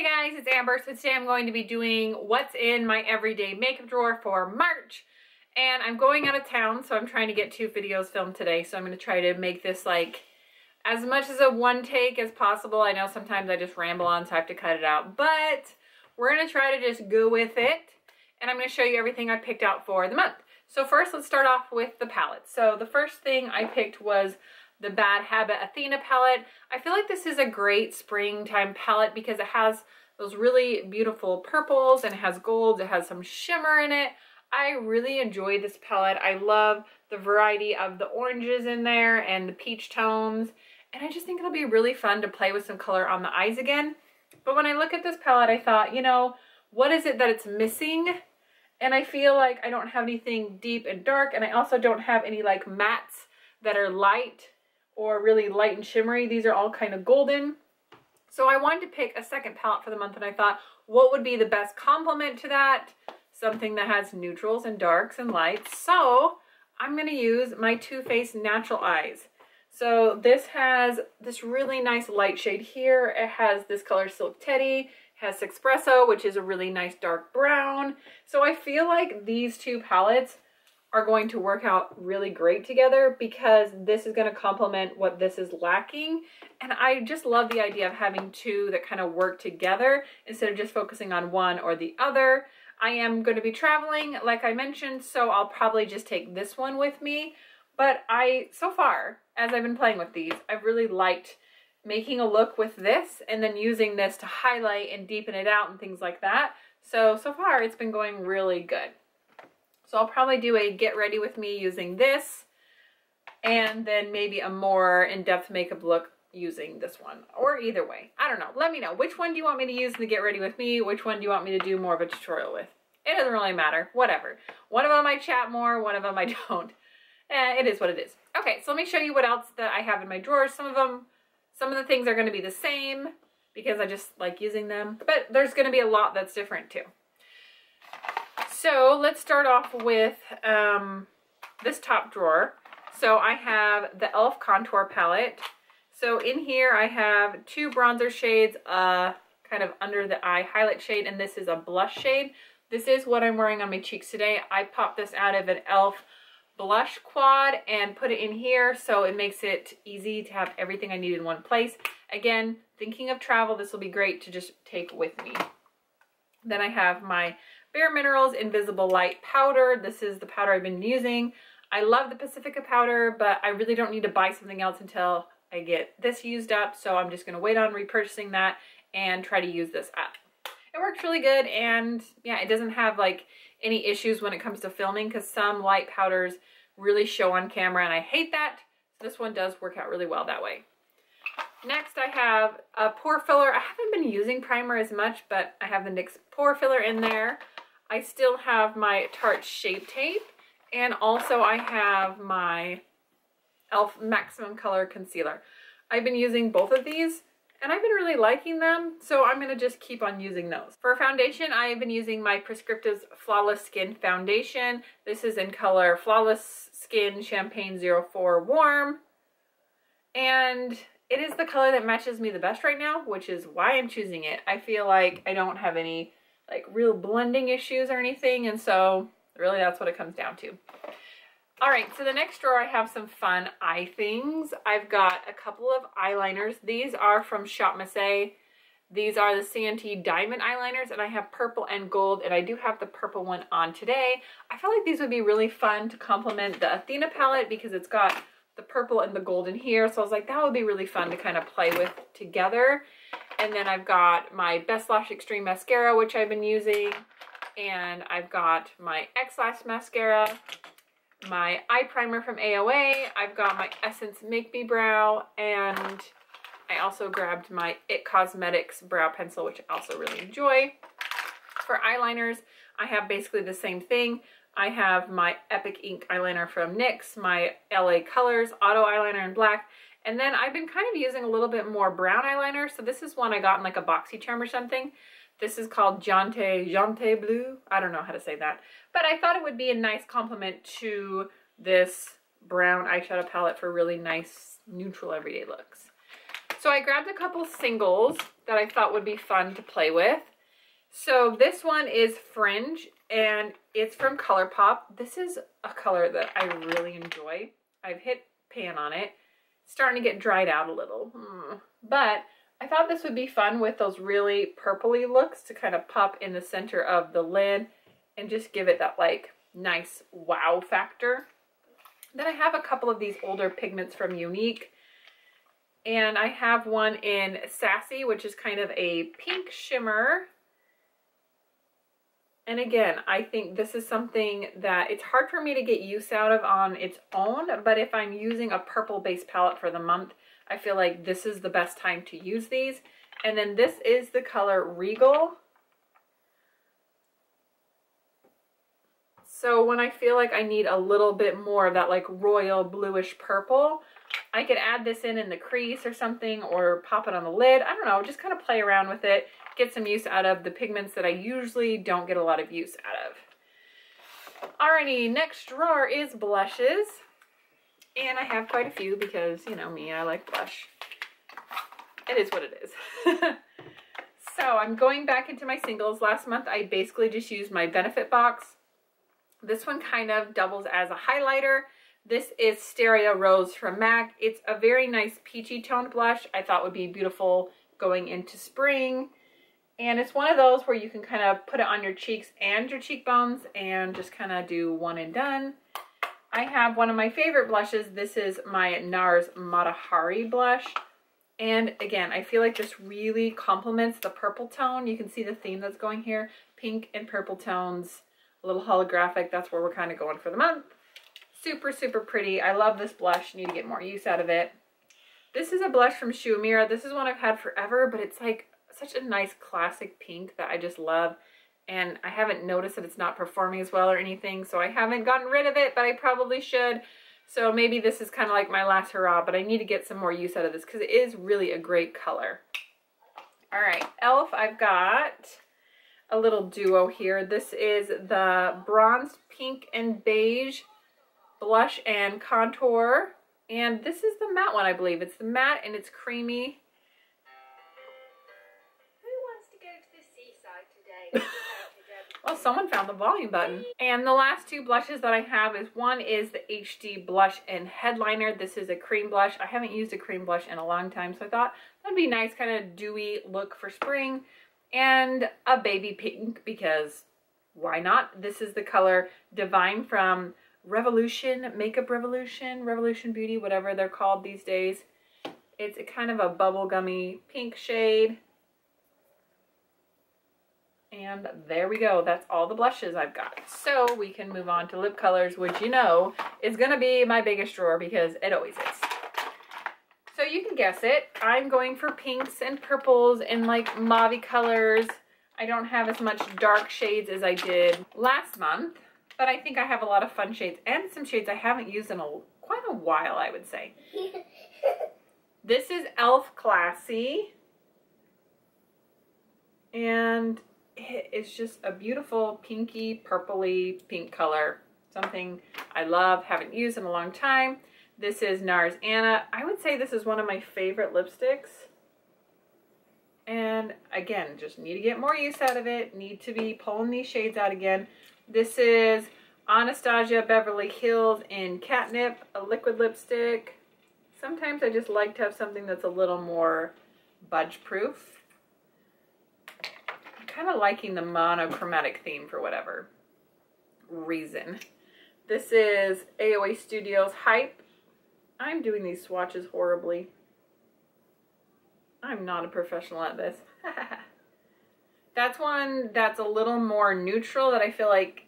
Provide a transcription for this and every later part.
Hey guys, it's Amber. So today I'm going to be doing what's in my everyday makeup drawer for March. And I'm going out of town, so I'm trying to get 2 videos filmed today. So I'm going to try to make this like as much as a one take as possible. I know sometimes I just ramble on, so I have to cut it out. But we're going to try to just go with it. And I'm going to show you everything I picked out for the month. So first, let's start off with the palette. So the first thing I picked was the Bad Habit Athena palette. I feel like this is a great springtime palette because it has those really beautiful purples and it has golds, it has some shimmer in it. I really enjoy this palette. I love the variety of the oranges in there and the peach tones. And I just think it'll be really fun to play with some color on the eyes again. But when I look at this palette, I thought, you know, what is it that it's missing? And I feel like I don't have anything deep and dark, and I also don't have any like mattes that are light or really light and shimmery. These are all kind of golden. So I wanted to pick a second palette for the month, and I thought, what would be the best complement to that? Something that has neutrals and darks and lights. So I'm going to use my Too Faced Natural Eyes. So this has this really nice light shade here. It has this color Silk Teddy. It has Espresso, which is a really nice dark brown. So I feel like these 2 palettes are going to work out really great together because this is going to complement what this is lacking. And I just love the idea of having 2 that kind of work together instead of just focusing on one or the other. I am going to be traveling, like I mentioned, so I'll probably just take this one with me. But so far, as I've been playing with these, I've really liked making a look with this and then using this to highlight and deepen it out and things like that. So far it's been going really good. So I'll probably do a get ready with me using this and then maybe a more in-depth makeup look using this one, or either way. I don't know. Let me know. Which one do you want me to use in the get ready with me? Which one do you want me to do more of a tutorial with? It doesn't really matter. Whatever. One of them I chat more, one of them I don't. It is what it is. Okay, so let me show you what else that I have in my drawers. Some of the things are going to be the same because I just like using them, but there's going to be a lot that's different too. So let's start off with this top drawer. So I have the e.l.f. Contour Palette. So in here I have 2 bronzer shades, kind of under the eye highlight shade, and this is a blush shade. This is what I'm wearing on my cheeks today. I popped this out of an e.l.f. blush quad and put it in here, so it makes it easy to have everything I need in one place. Again, thinking of travel, this will be great to just take with me. Then I have my Bare Minerals Invisible Light Powder. This is the powder I've been using. I love the Pacifica powder, but I really don't need to buy something else until I get this used up. So I'm just going to wait on repurchasing that and try to use this up. It works really good, and yeah, it doesn't have like any issues when it comes to filming because some light powders really show on camera and I hate that. So this one does work out really well that way. Next, I have a pore filler. I haven't been using primer as much, but I have the NYX pore filler in there. I still have my Tarte Shape Tape, and also I have my e.l.f. Maximum Color Concealer. I've been using both of these, and I've been really liking them, so I'm going to just keep on using those. For foundation, I've been using my Prescriptives Flawless Skin Foundation. This is in color Flawless Skin Champagne 04 Warm, and it is the color that matches me the best right now, which is why I'm choosing it. I feel like I don't have any like real blending issues or anything, and so really that's what it comes down to. All right, so the next drawer I have some fun eye things. I've got a couple of eyeliners. These are from Shop Missy. These are the CNT Diamond eyeliners, and I have purple and gold, and I do have the purple one on today. I felt like these would be really fun to complement the Athena palette because it's got the purple and the gold in here. So I was like, that would be really fun to kind of play with together. And then I've got my Best Lash Extreme Mascara, which I've been using. And I've got my X Lash Mascara, my eye primer from AOA. I've got my Essence Make Me Brow, and I also grabbed my IT Cosmetics brow pencil, which I also really enjoy. For eyeliners, I have basically the same thing. I have my Epic Ink eyeliner from NYX, my LA Colors Auto Eyeliner in black, and then I've been kind of using a little bit more brown eyeliner. So this is one I got in like a BoxyCharm or something. This is called Jante Blue. I don't know how to say that, but I thought it would be a nice complement to this brown eyeshadow palette for really nice neutral everyday looks. So I grabbed a couple singles that I thought would be fun to play with. So this one is Fringe, and it's from ColourPop. This is a color that I really enjoy. I've hit pan on it. It's starting to get dried out a little. But I thought this would be fun with those really purpley looks to kind of pop in the center of the lid and just give it that like nice wow factor. Then I have a couple of these older pigments from Unique. And I have one in Sassy, which is kind of a pink shimmer. And again, I think this is something that it's hard for me to get use out of on its own, but if I'm using a purple base palette for the month, I feel like this is the best time to use these. And then this is the color Regal. So when I feel like I need a little bit more of that like royal bluish purple, I could add this in the crease or something, or pop it on the lid. I don't know, just kind of play around with it. Get some use out of the pigments that I usually don't get a lot of use out of. Alrighty, next drawer is blushes. And I have quite a few because, you know me, I like blush. It is what it is. So I'm going back into my singles. Last month I basically just used my Benefit box. This one kind of doubles as a highlighter. This is Stereo Rose from MAC. It's a very nice peachy toned blush. I thought would be beautiful going into spring. And it's one of those where you can kind of put it on your cheeks and your cheekbones and just kind of do one and done. I have one of my favorite blushes. This is my NARS Matahari blush. And again, I feel like this really complements the purple tone. You can see the theme that's going here. Pink and purple tones, a little holographic. That's where we're kind of going for the month. Super, super pretty. I love this blush. Need to get more use out of it. This is a blush from Shu Uemura. This is one I've had forever, but it's like such a nice classic pink that I just love. And I haven't noticed that it's not performing as well or anything, so I haven't gotten rid of it, but I probably should. So maybe this is kind of like my last hurrah, but I need to get some more use out of this because it is really a great color. All right, e.l.f. I've got a little duo here. This is the Bronzed Pink and Beige Blush and Contour. And this is the matte one, I believe. It's the matte and it's creamy. Well, someone found the volume button. And the last two blushes that I have is one is the HD Blush and Headliner. This is a cream blush. I haven't used a cream blush in a long time, so I thought that'd be a nice kind of dewy look for spring. And a baby pink, because why not? This is the color Divine from Revolution, Makeup Revolution, Revolution Beauty, whatever they're called these days. It's a kind of a bubblegummy pink shade. And there we go. That's all the blushes I've got. So we can move on to lip colors, which you know is going to be my biggest drawer because it always is. So you can guess it. I'm going for pinks and purples and like mauve colors. I don't have as much dark shades as I did last month, but I think I have a lot of fun shades and some shades I haven't used in quite a while, I would say. This is e.l.f. Classy. And it's just a beautiful pinky, purpley pink color. Something I love, haven't used in a long time. This is NARS Anna. I would say this is one of my favorite lipsticks. And again, just need to get more use out of it. Need to be pulling these shades out again. This is Anastasia Beverly Hills in Catnip, a liquid lipstick. Sometimes I just like to have something that's a little more budge proof. Kind of liking the monochromatic theme for whatever reason. This is AOA Studios Hype. I'm doing these swatches horribly. I'm not a professional at this. That's one that's a little more neutral that I feel like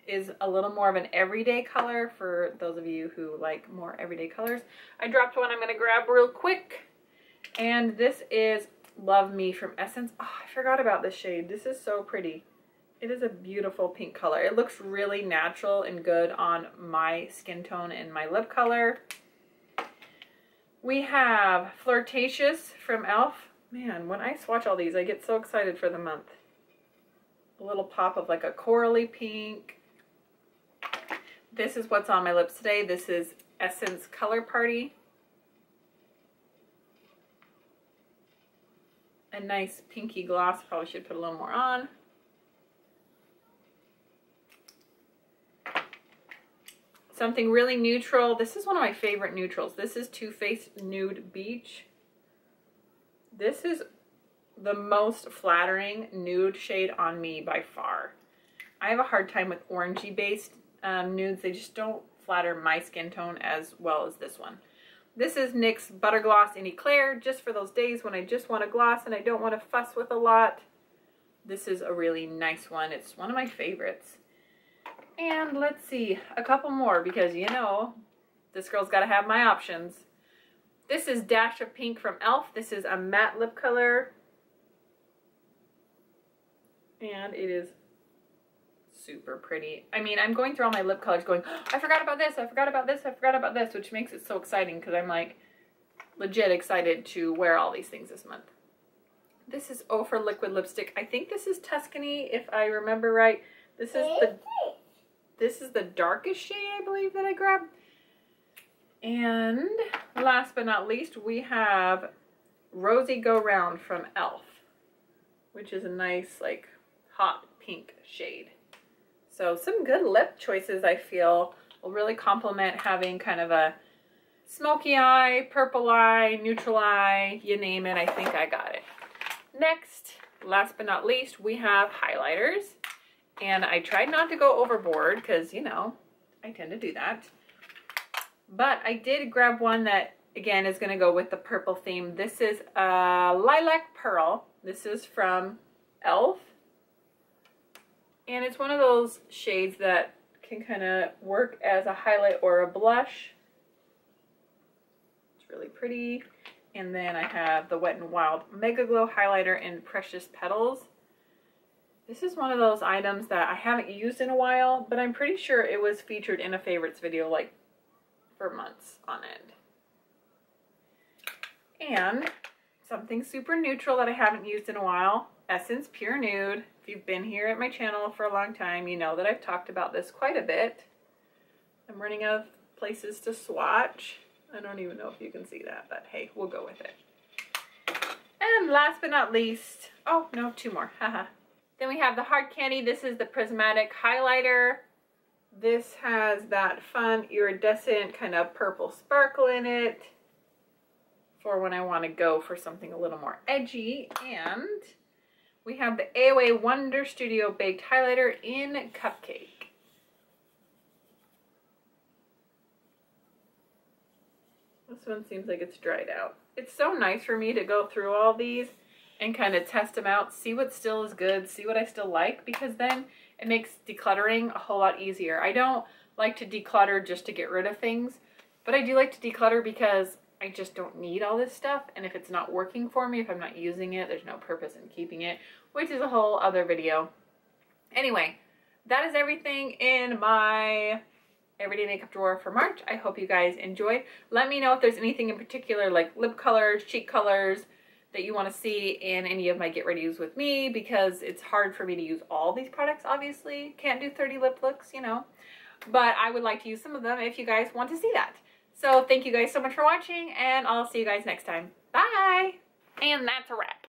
is a little more of an everyday color for those of you who like more everyday colors. I dropped one I'm going to grab real quick. And this is Love Me from Essence. Oh, I forgot about this shade. This is so pretty. It is a beautiful pink color. It looks really natural and good on my skin tone and my lip color. We have Flirtatious from e.l.f. Man, when I swatch all these, I get so excited for the month. A little pop of like a corally pink. This is what's on my lips today. This is Essence Color Party. a nice pinky gloss. Probably should put a little more on. Something really neutral. This is one of my favorite neutrals. This is Too Faced Nude Beach. This is the most flattering nude shade on me by far. I have a hard time with orangey based nudes. They just don't flatter my skin tone as well as this one. This is NYX Butter Gloss in Eclair, just for those days when I just want a gloss and I don't want to fuss with a lot. This is a really nice one. It's one of my favorites. And let's see, a couple more because, you know, this girl's got to have my options. This is Dash of Pink from e.l.f. This is a matte lip color. And it is super pretty. I mean, I'm going through all my lip colors going, oh, I forgot about this, I forgot about this, I forgot about this, which makes it so exciting because I'm like legit excited to wear all these things this month. This is O for Liquid Lipstick. I think this is Tuscany, if I remember right. This is the darkest shade, I believe, that I grabbed. And last but not least, we have Rosy Go Round from e.l.f., which is a nice, like, hot pink shade. So some good lip choices, I feel, will really complement having kind of a smoky eye, purple eye, neutral eye, you name it, I think I got it. Next, last but not least, we have highlighters. And I tried not to go overboard because, you know, I tend to do that. But I did grab one that, again, is going to go with the purple theme. This is Lilac Pearl. This is from e.l.f. And it's one of those shades that can kind of work as a highlight or a blush. It's really pretty. And then I have the Wet n Wild Mega Glow Highlighter in Precious Petals. This is one of those items that I haven't used in a while, but I'm pretty sure it was featured in a favorites video like for months on end. And something super neutral that I haven't used in a while, Essence Pure Nude. If you've been here at my channel for a long time, you know that I've talked about this quite a bit. I'm running out of places to swatch. I don't even know if you can see that, but hey, we'll go with it. And last but not least, oh no, two more, haha. Then we have the Hard Candy. This is the Prismatic Highlighter. This has that fun iridescent kind of purple sparkle in it for when I want to go for something a little more edgy. And we have the AOA Wonder Studio Baked Highlighter in Cupcake. This one seems like it's dried out. It's so nice for me to go through all these and kind of test them out, see what still is good, see what I still like, because then it makes decluttering a whole lot easier. I don't like to declutter just to get rid of things, but I do like to declutter because I just don't need all this stuff, and if it's not working for me, if I'm not using it, there's no purpose in keeping it, which is a whole other video. Anyway, that is everything in my everyday makeup drawer for March. I hope you guys enjoyed. Let me know if there's anything in particular, like lip colors, cheek colors, that you want to see in any of my get readies with me, because it's hard for me to use all these products, obviously. Can't do 30 lip looks, you know. But I would like to use some of them if you guys want to see that. So thank you guys so much for watching, and I'll see you guys next time. Bye! And that's a wrap.